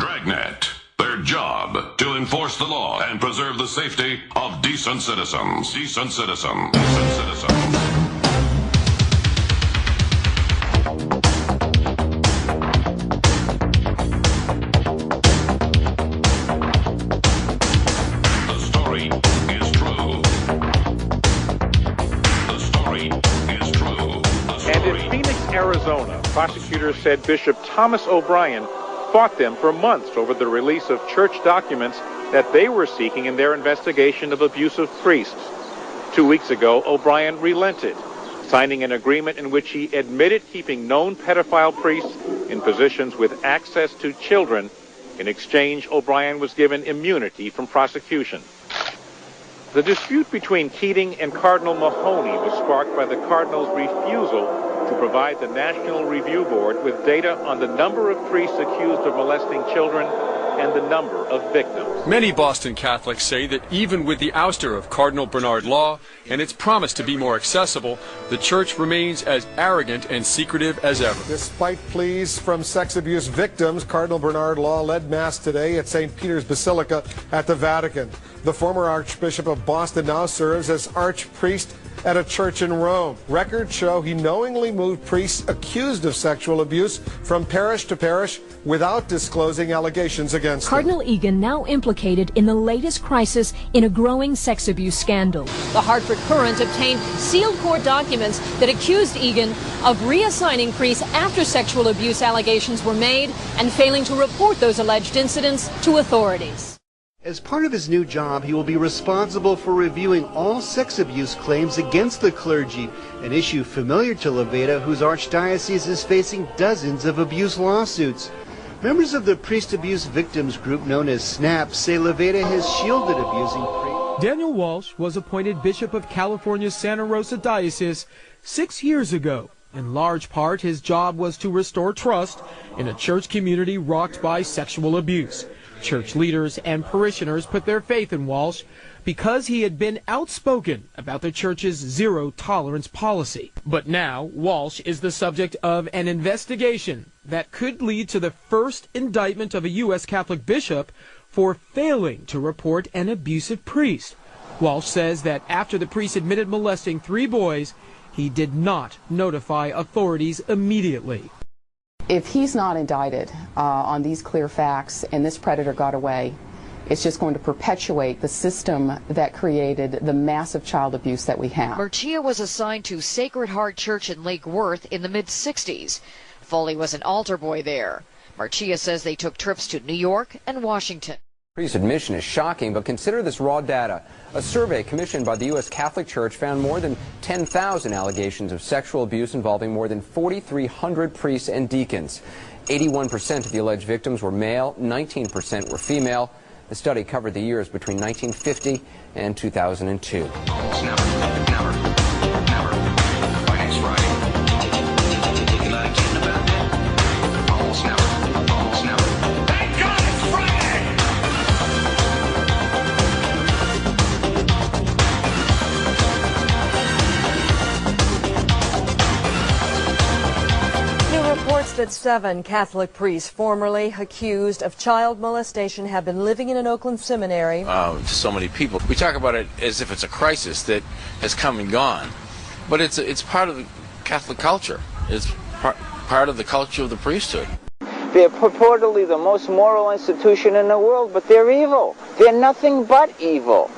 Dragnet. Their job to enforce the law and preserve the safety of decent citizens. Decent citizens. Decent citizens. The story is true. The story is true. And in Phoenix, Arizona, prosecutors said Bishop Thomas O'Brien fought them for months over the release of church documents that they were seeking in their investigation of abusive priests. 2 weeks ago, O'Brien relented, signing an agreement in which he admitted keeping known pedophile priests in positions with access to children. In exchange, O'Brien was given immunity from prosecution. The dispute between Keating and Cardinal Mahoney was sparked by the Cardinal's refusal to provide the National Review Board with data on the number of priests accused of molesting children and the number of victims. Many Boston Catholics say that even with the ouster of Cardinal Bernard Law and its promise to be more accessible, the church remains as arrogant and secretive as ever. Despite pleas from sex abuse victims, Cardinal Bernard Law led Mass today at St. Peter's Basilica at the Vatican. The former Archbishop of Boston now serves as archpriest at a church in Rome. Records show he knowingly moved priests accused of sexual abuse from parish to parish without disclosing allegations against Cardinal them. Egan now implicated in the latest crisis in a growing sex abuse scandal. The Hartford Courant obtained sealed court documents that accused Egan of reassigning priests after sexual abuse allegations were made and failing to report those alleged incidents to authorities. As part of his new job, he will be responsible for reviewing all sex abuse claims against the clergy, an issue familiar to Levada, whose archdiocese is facing dozens of abuse lawsuits. Members of the priest abuse victims group known as SNAP say Levada has shielded abusing priests. Daniel Walsh was appointed Bishop of California's Santa Rosa Diocese 6 years ago. In large part, his job was to restore trust in a church community rocked by sexual abuse. Church leaders and parishioners put their faith in Walsh because he had been outspoken about the church's zero-tolerance policy. But now, Walsh is the subject of an investigation that could lead to the first indictment of a U.S. Catholic bishop for failing to report an abusive priest. Walsh says that after the priest admitted molesting 3 boys, he did not notify authorities immediately. If he's not indicted on these clear facts and this predator got away, it's just going to perpetuate the system that created the massive child abuse that we have. Marcia was assigned to Sacred Heart Church in Lake Worth in the mid-60s. Foley was an altar boy there. Marcia says they took trips to New York and Washington. Priest admission is shocking, but consider this raw data. A survey commissioned by the U.S. Catholic Church found more than 10,000 allegations of sexual abuse involving more than 4,300 priests and deacons. 81% of the alleged victims were male, 19% were female. The study covered the years between 1950 and 2002. That 7 Catholic priests formerly accused of child molestation have been living in an Oakland seminary. So many people. We talk about it as if it's a crisis that has come and gone, but it's part of the Catholic culture. It's part of the culture of the priesthood. They're purportedly the most moral institution in the world, but they're evil. They're nothing but evil.